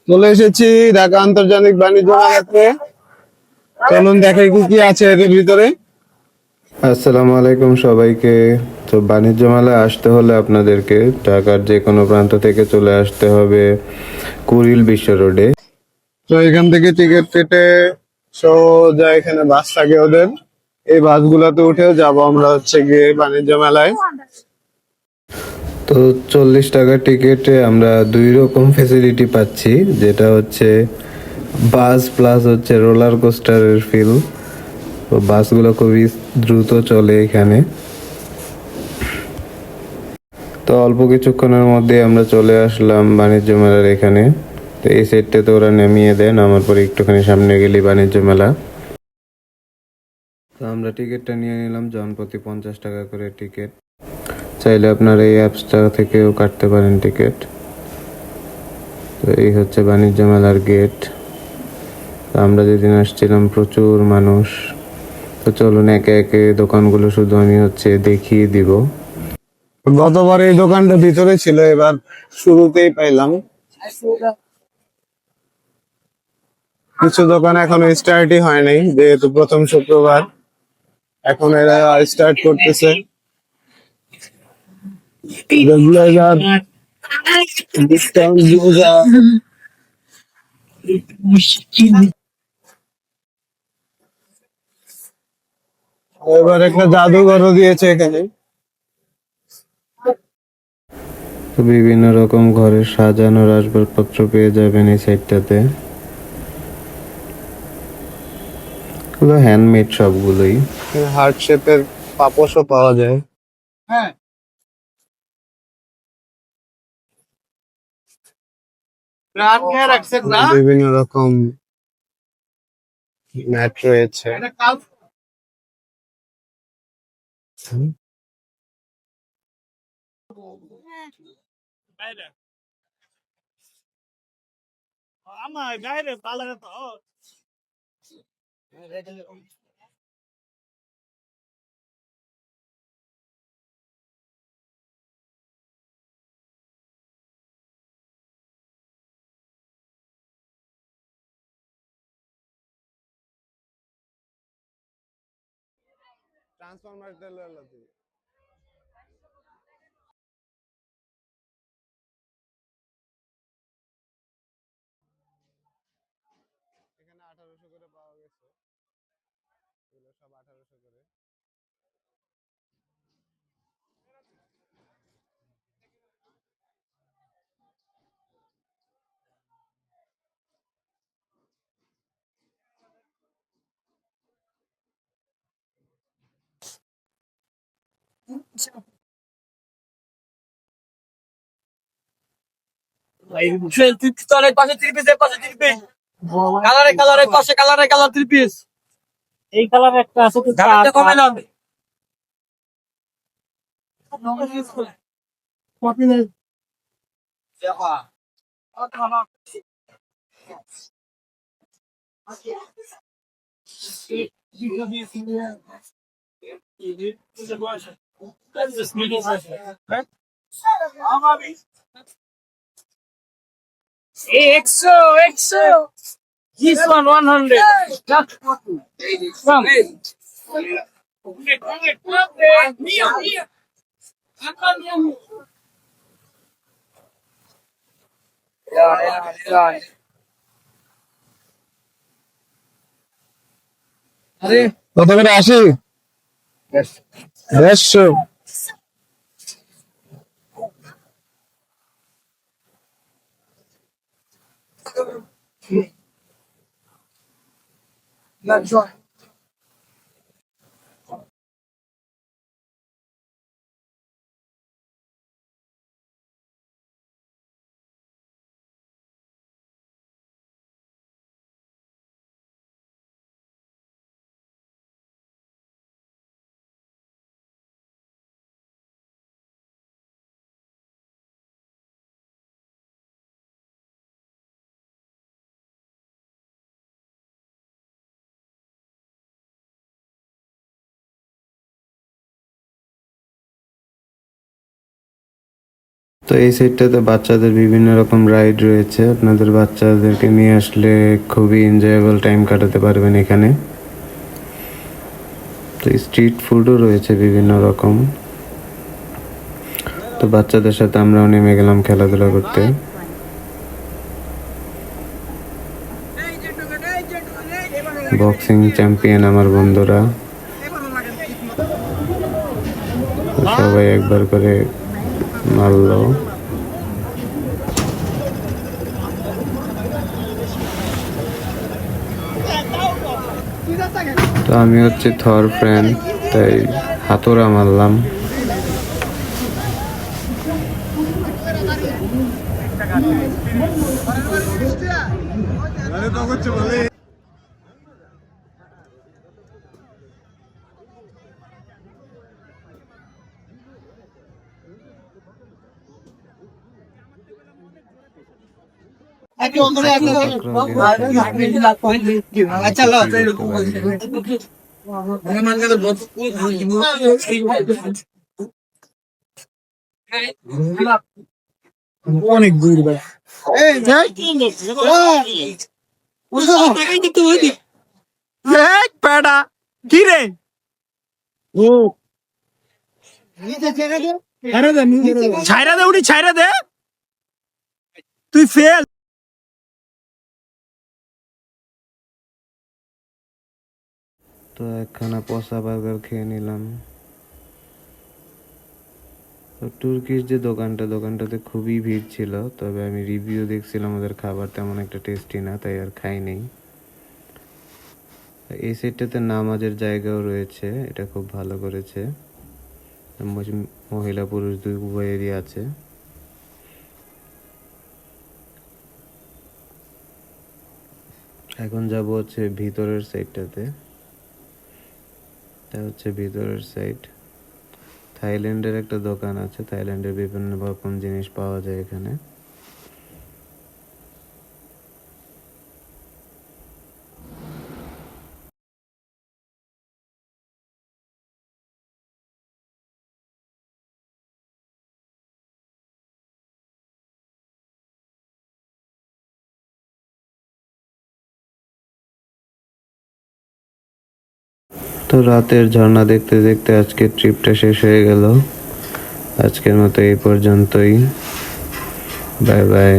চলে এসেছি ঢাকা আন্তর্জাতিক বাণিজ্য মেলাতে। চলুন দেখাই কি কি আছে এর ভিতরে। আসসালামু আলাইকুম সবাইকে। তো বাণিজ্য মেলায় আসতে হলে আপনাদেরকে ঢাকার যে কোনো প্রান্ত থেকে চলে আসতে হবে কুড়িল বিশ্ব রোডে। তো এখান থেকে টিকিট কেটে সোজা এখানে বাস থাকে ওদের, এই বাসগুলোতে উঠেও যাব আমরা হচ্ছে গিয়ে বাণিজ্য মেলায়। তো 40 টাকা টিকিটে আমরা দুই রকম ফেসিলিটি পাচ্ছি, যেটা হচ্ছে বাস প্লাস হচ্ছে রোলার কোস্টারের ফিল। তো বাসগুলো খুবই দ্রুত চলে এখানে। তো অল্প কিছুক্ষণের মধ্যে আমরা চলে আসলাম বাণিজ্য মেলার এখানে। তো এই সাইডটাতে ওরা নামিয়ে দেন, আমার পরে একটুখানি সামনে গেলি বাণিজ্য মেলা। তো আমরা টিকিটটা নিয়ে নিলাম, জনপ্রতি 50 টাকা করে টিকিট। চাইলে আপনার এই অ্যাপসটা থেকেও কাটতে পারেন টিকিট। তো এই হচ্ছে বাণিজ্য মেলার গেট। তো আমরা যেদিন আসছিলাম প্রচুর মানুষ। তো চলুন একে একে দোকানগুলো শুধু আমি হচ্ছে দেখিয়ে দিব। গতবার এই দোকানটা ভিতরে ছিল, এবার শুরুতেই পাইলাম। কিছু দোকান এখনো স্টার্টই হয় নাই, যেহেতু প্রথম শুক্রবার, এখন এরা স্টার্ট করতেছে। ডিসকাউন্ট এবার একটা জাদুঘরও দিয়েছে এখানে। তো বিভিন্ন রকম ঘরের সাজানোর আসবাবপত্র পেয়ে যাবেন এই সাইডটাতে। এগুলো হ্যান্ডমেড সবগুলোই। হার্ট শেপের পাপোশও পাওয়া যায়। হ্যাঁ, বিভিন্ন রকম ম্যাট রয়েছে। ট্রান্সফরমার এখানে 1800 করে পাওয়া গেছে, এগুলো সব 1800 করে। পাশে থ্রি পিস, এর পাশে থ্রি পিস, কালারে কালারে পাশে কালারে কালার থ্রি পিস। এই কালার একটা আছে তো কমাইলাম। Exo, exo. This one 100. Just 40. Come. কত করে? 80, 150। তো এই সাইডটাতে বাচ্চাদের বিভিন্ন রকম রাইড রয়েছে, আপনাদের বাচ্চাদেরকে নিয়ে আসলে খুবই এনজয়েবল টাইম কাটাতে পারবেন এখানে। তো স্ট্রিট ফুডও রয়েছে বিভিন্ন রকম। তো বাচ্চাদের সাথে আমরাও নেমে গেলাম খেলাধুলা করতে। বক্সিং চ্যাম্পিয়ন আমার বন্ধুরা, সবাই একবার করে মারলো। তো আমি হচ্ছে থর ফ্রেন্ড, তাই হাতুড়া মারলাম। অনেক দূর ভাই। প্যাডা কি রে? ছাইরা দে উঠি, ছাইরা দে, তুই ফেল। তো একখানা পচা বার্গার খেয়ে নিলাম। তো তুর্কিশ যে দোকানটাতে খুবই ভিড় ছিল, তবে আমি রিভিউ দেখছিলাম ওদের খাবার তেমন একটা টেস্টি না, তাই আর খাই নেই। এই সাইডটাতে নামাজের জায়গাও রয়েছে, এটা খুব ভালো করেছে। মহিলা পুরুষ দুই উভয়েরই আছে। এখন যাব হচ্ছে ভিতরের সাইডটাতে। এটা হচ্ছে ভিতরের সাইড। থাইল্যান্ডের একটা দোকান আছে, থাইল্যান্ডের বিভিন্ন রকম জিনিস পাওয়া যায় এখানে। তো রাতের ঝর্ণা দেখতে দেখতে আজকের ট্রিপটা শেষ হয়ে গেল। আজকের মতো এই পর্যন্তই। Bye bye.